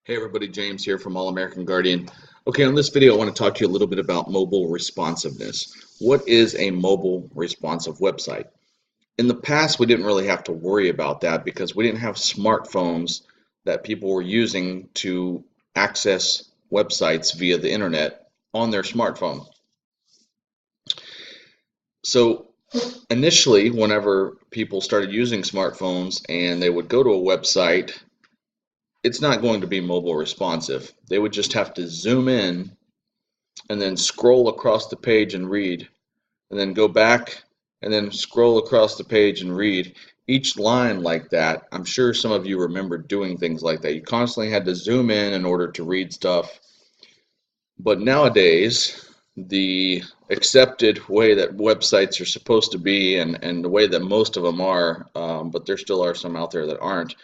Hey everybody, James here from All American Guardian. Okay, on this video I want to talk to you a little bit about mobile responsiveness. What is a mobile responsive website? In the past, we didn't really have to worry about that because we didn't have smartphones that people were using to access websites via the internet on their smartphone. So initially, whenever people started using smartphones and they would go to a website, it's not going to be mobile responsive. They would just have to zoom in and then scroll across the page and read, and then go back and then scroll across the page and read. Each line like that, I'm sure some of you remember doing things like that. You constantly had to zoom in order to read stuff. But nowadays, the accepted way that websites are supposed to be, and the way that most of them are, but there still are some out there that aren't,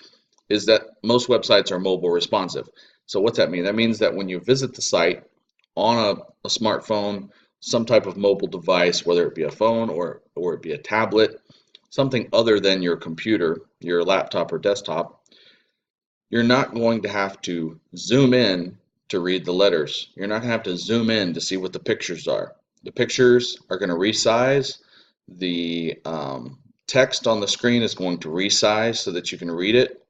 is that most websites are mobile responsive. So what's that mean? That means that when you visit the site on a smartphone, some type of mobile device, whether it be a phone or it be a tablet, something other than your computer, your laptop or desktop, you're not going to have to zoom in to read the letters. You're not going to have to zoom in to see what the pictures are. The pictures are going to resize. The text on the screen is going to resize so that you can read it.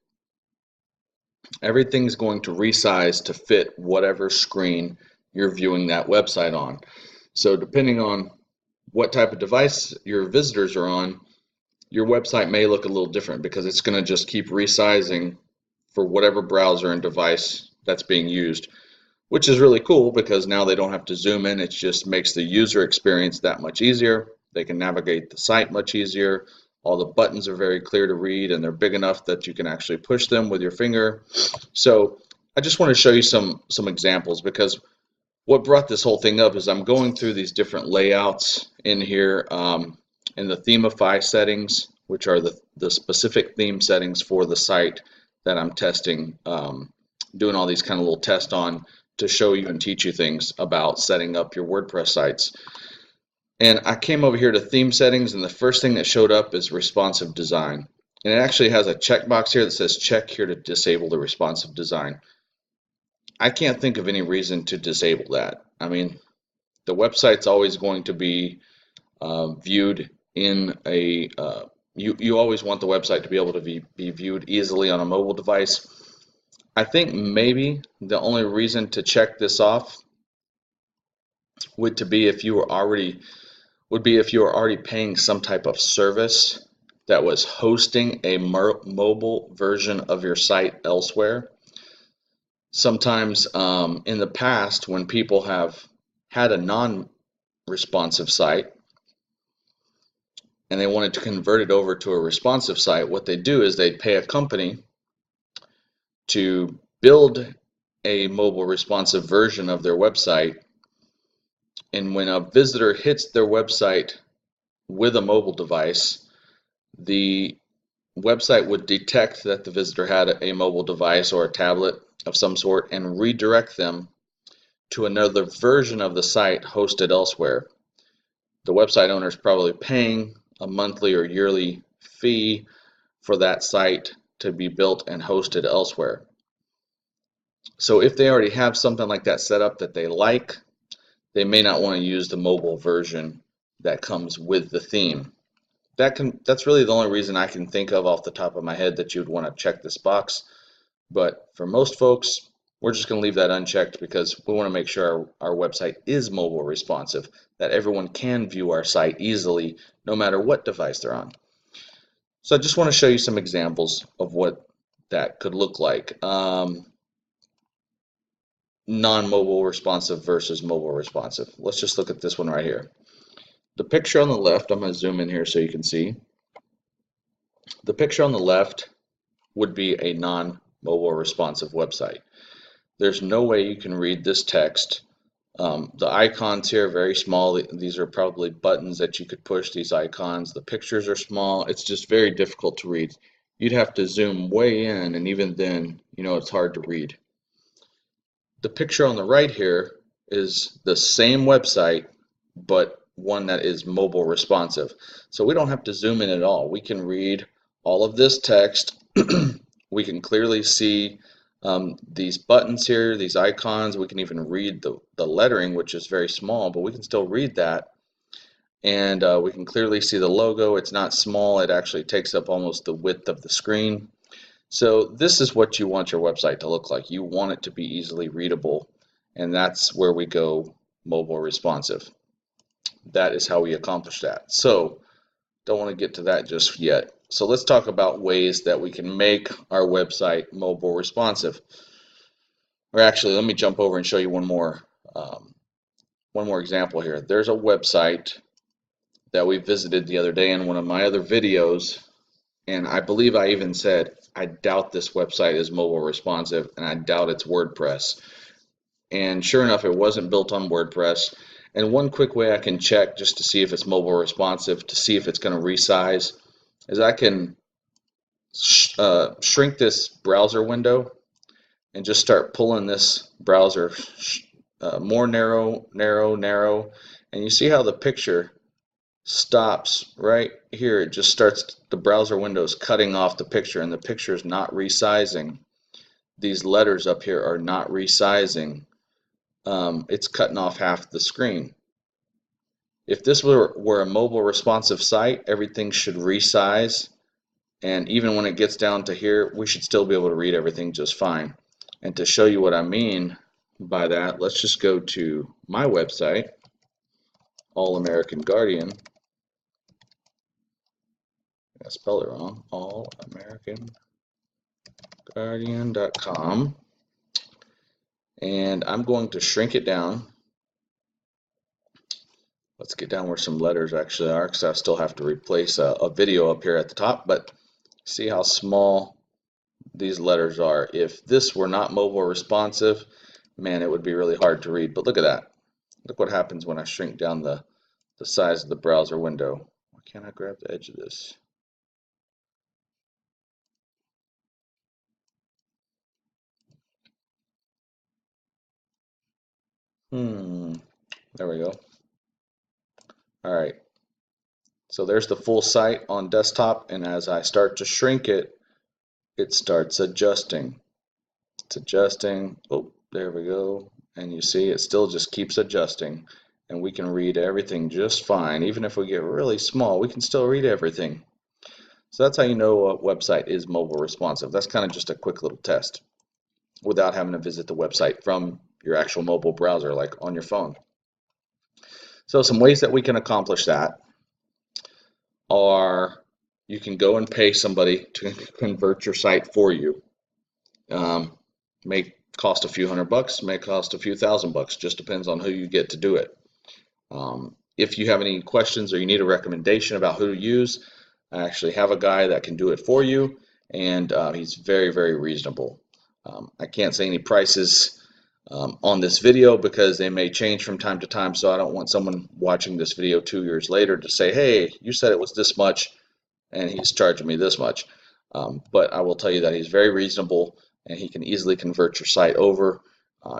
Everything's going to resize to fit whatever screen you're viewing that website on. So depending on what type of device your visitors are on, your website may look a little different because it's going to just keep resizing for whatever browser and device that's being used, which is really cool because now they don't have to zoom in. It just makes the user experience that much easier. They can navigate the site much easier. All the buttons are very clear to read, and they're big enough that you can actually push them with your finger. So I just want to show you some examples, because what brought this whole thing up is I'm going through these different layouts in here in the Themify settings, which are the specific theme settings for the site that I'm testing, doing all these kind of little tests on to show you and teach you things about setting up your WordPress sites. And I came over here to theme settings, and the first thing that showed up is responsive design. And it actually has a checkbox here that says check here to disable the responsive design. I can't think of any reason to disable that. I mean, the website's always going to be viewed in a, you always want the website to be able to be viewed easily on a mobile device. I think maybe the only reason to check this off would be if you were already paying some type of service that was hosting a mobile version of your site elsewhere. Sometimes in the past, when people have had a non-responsive site and they wanted to convert it over to a responsive site, what they do is they'd pay a company to build a mobile responsive version of their website. And when a visitor hits their website with a mobile device, the website would detect that the visitor had a mobile device or a tablet of some sort and redirect them to another version of the site hosted elsewhere. The website owner is probably paying a monthly or yearly fee for that site to be built and hosted elsewhere. So if they already have something like that set up that they like, they may not want to use the mobile version that comes with the theme. That's really the only reason I can think of off the top of my head that you'd want to check this box. But for most folks, we're just going to leave that unchecked because we want to make sure our website is mobile responsive, that everyone can view our site easily no matter what device they're on. So I just want to show you some examples of what that could look like. Non-mobile responsive versus mobile responsive. Let's just look at this one right here. The picture on the left, I'm going to zoom in here so you can see. The picture on the left would be a non-mobile responsive website. There's no way you can read this text. The icons here are very small. These are probably buttons that you could push, these icons. The pictures are small. It's just very difficult to read. You'd have to zoom way in, and even then, it's hard to read. The picture on the right here is the same website, but one that is mobile responsive. So we don't have to zoom in at all. We can read all of this text. We can clearly see These buttons here, these icons, we can even read the lettering, which is very small, but we can still read that. And we can clearly see the logo. It's not small. It actually takes up almost the width of the screen. So this is what you want your website to look like. You want it to be easily readable, and that's where we go mobile responsive. That is how we accomplish that. So don't want to get to that just yet. So let's talk about ways that we can make our website mobile responsive. Or actually, let me jump over and show you one more example here. There's a website that we visited the other day in one of my other videos, and I believe I even said, I doubt this website is mobile responsive, and I doubt it's WordPress. And sure enough, it wasn't built on WordPress. And one quick way I can check just to see if it's mobile responsive, to see if it's going to resize, is I can shrink this browser window and just start pulling this browser more narrow, and you see how the picture stops right here. It just starts, the browser window is cutting off the picture, and the picture is not resizing. These letters up here are not resizing. It's cutting off half the screen. If this were a mobile responsive site, everything should resize, and even when it gets down to here, we should still be able to read everything just fine. And to show you what I mean by that, let's just go to my website, All American Guardian. I spelled it wrong. allamericanguardian.com, and I'm going to shrink it down. Let's get down where some letters actually are, because I still have to replace a video up here at the top, but see how small these letters are. If this were not mobile responsive, man, it would be really hard to read. But look at that. Look what happens when I shrink down the size of the browser window. Why can't I grab the edge of this? There we go. All right. So there's the full site on desktop, and as I start to shrink it, it starts adjusting. It's adjusting. Oh, there we go. And you see it still just keeps adjusting, and we can read everything just fine. Even if we get really small, we can still read everything. So that's how you know a website is mobile responsive. That's kind of just a quick little test without having to visit the website from your actual mobile browser, like on your phone. So some ways that we can accomplish that are, you can go and pay somebody to convert your site for you. May cost a few $100, may cost a few $1,000, just depends on who you get to do it. If you have any questions or you need a recommendation about who to use, I actually have a guy that can do it for you, and he's very, very reasonable. I can't say any prices on this video because they may change from time to time, so I don't want someone watching this video 2 years later to say, hey, you said it was this much and he's charging me this much. But I will tell you that he's very reasonable, and he can easily convert your site over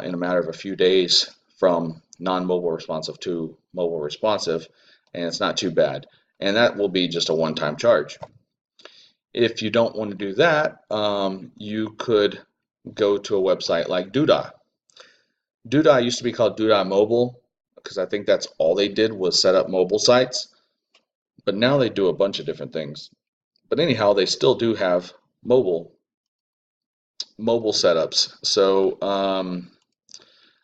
in a matter of a few days from non-mobile responsive to mobile responsive, and it's not too bad. And that will be just a one-time charge. If you don't want to do that, you could go to a website like Doodah. Doodah used to be called Doodah Mobile, because I think that's all they did was set up mobile sites. But now they do a bunch of different things. But anyhow, they still do have mobile setups. So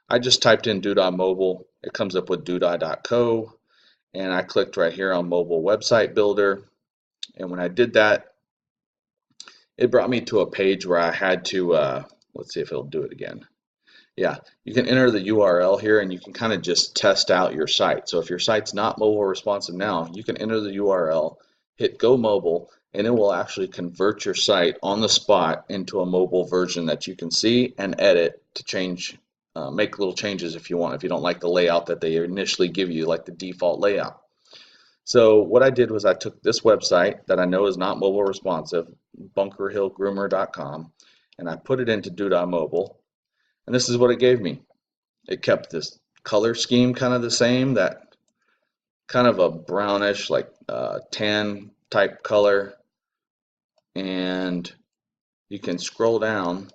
I just typed in Doodah Mobile. It comes up with doodah.co, and I clicked right here on Mobile Website Builder. And when I did that, it brought me to a page where I had to, let's see if it'll do it again. Yeah, you can enter the URL here, and you can kind of just test out your site. So if your site's not mobile responsive now, you can enter the URL, hit Go Mobile, and it will actually convert your site on the spot into a mobile version that you can see and edit to change, make little changes if you want, if you don't like the layout that they initially give you, like the default layout. So what I did was I took this website that I know is not mobile responsive, bunkerhillgroomer.com, and I put it into Doodah Mobile. And this is what it gave me. It kept this color scheme kind of the same, that kind of a brownish, like tan type color. And you can scroll down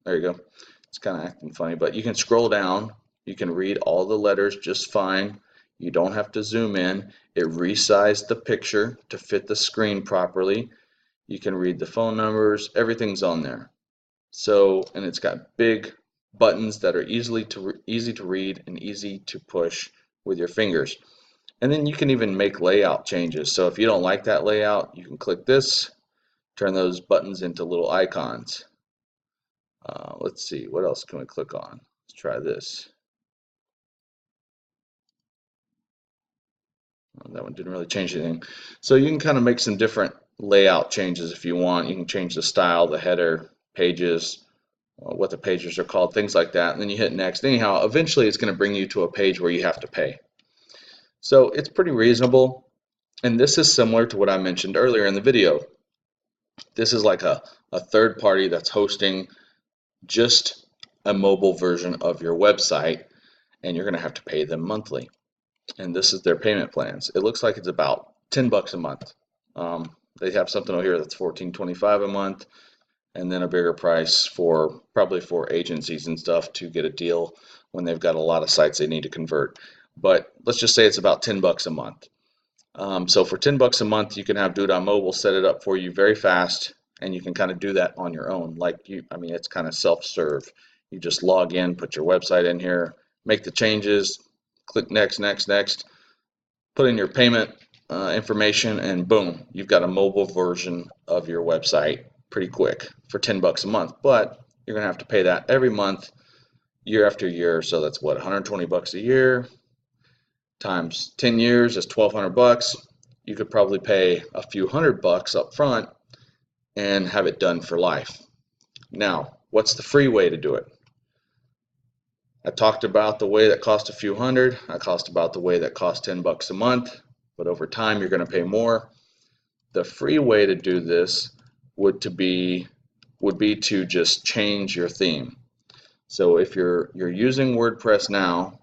There you go. It's kind of acting funny, but you can scroll down. You can read all the letters just fine. You don't have to zoom in. It resized the picture to fit the screen properly. You can read the phone numbers. Everything's on there. So, and it's got big buttons that are easy to read and easy to push with your fingers. And then you can even make layout changes. So if you don't like that layout, you can click this, turn those buttons into little icons. Let's see, what else can we click on? Let's try this. That one didn't really change anything. So you can kind of make some different layout changes if you want. You can change the style, the header, pages, what the pages are called, things like that. And then you hit next. Anyhow, eventually it's going to bring you to a page where you have to pay. So it's pretty reasonable. And this is similar to what I mentioned earlier in the video. This is like a third party that's hosting just a mobile version of your website, and you're going to have to pay them monthly. And this is their payment plans. It looks like it's about $10 a month. They have something over here that's $14.25 a month, and then a bigger price for probably for agencies and stuff to get a deal when they've got a lot of sites they need to convert. But let's just say it's about $10 a month. So for $10 a month, you can have Do It on Mobile set it up for you very fast, and you can kind of do that on your own. It's kind of self-serve. You just log in, put your website in here, make the changes, click next, next, next, put in your payment information, and boom, you've got a mobile version of your website pretty quick for $10 a month. But you're gonna have to pay that every month, year after year. So that's what, $120 a year times 10 years is $1,200. You could probably pay a few $100 up front and have it done for life. Now, what's the free way to do it? I talked about the way that cost a few hundred. I talked about the way that cost $10 a month, but over time you're going to pay more. The free way to do this would be to just change your theme. So if you're using WordPress now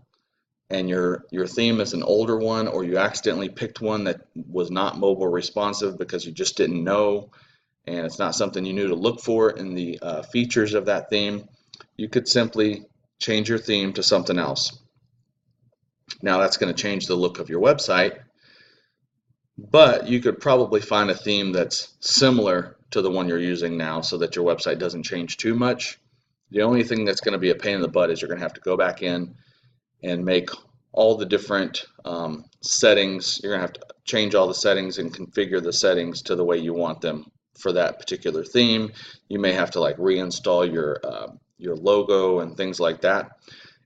and your theme is an older one, or you accidentally picked one that was not mobile responsive because you just didn't know, and it's not something you knew to look for in the features of that theme, you could simply change your theme to something else. Now that's going to change the look of your website, but you could probably find a theme that's similar to the one you're using now so that your website doesn't change too much. The only thing that's going to be a pain in the butt is you're going to have to go back in and make all the different settings. You're going to have to change all the settings and configure the settings to the way you want them for that particular theme. You may have to like reinstall your logo and things like that.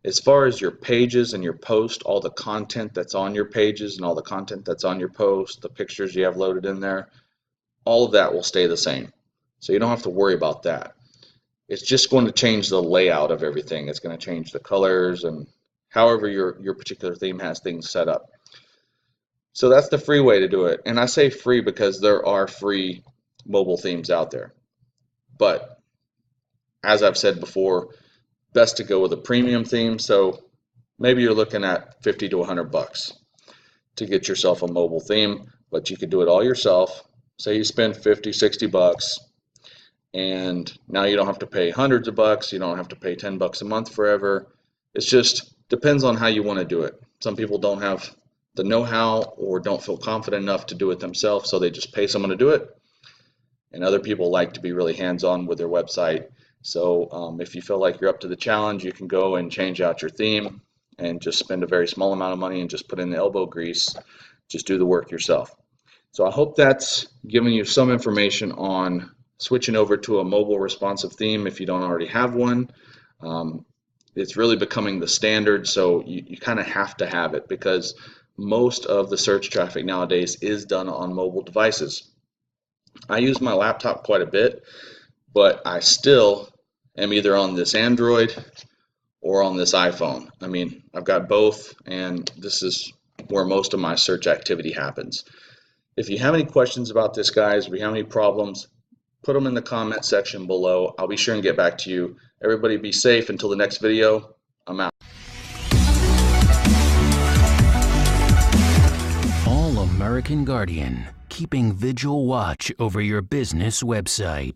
As far as your pages and your post, all the content that's on your pages and all the content that's on your post, the pictures you have loaded in there, all of that will stay the same. So you don't have to worry about that. It's just going to change the layout of everything. It's going to change the colors and however your particular theme has things set up. So that's the free way to do it. And I say free because there are free mobile themes out there. But as I've said before, best to go with a premium theme. So maybe you're looking at $50 to $100 to get yourself a mobile theme, but you could do it all yourself. Say you spend $50, $60, and now you don't have to pay hundreds of bucks. You don't have to pay $10 a month forever. It's just depends on how you want to do it. Some people don't have the know-how or don't feel confident enough to do it themselves, so they just pay someone to do it. And other people like to be really hands-on with their website. So if you feel like you're up to the challenge, you can go and change out your theme and just spend a very small amount of money and just put in the elbow grease. Just do the work yourself. So I hope that's given you some information on switching over to a mobile responsive theme if you don't already have one. It's really becoming the standard, so you kind of have to have it because most of the search traffic nowadays is done on mobile devices. I use my laptop quite a bit, but I still am either on this Android or on this iPhone. I mean, I've got both, and this is where most of my search activity happens. If you have any questions about this, guys, if you have any problems, put them in the comment section below. I'll be sure and get back to you. Everybody be safe until the next video. I'm out. All American Guardian, keeping vigil watch over your business website.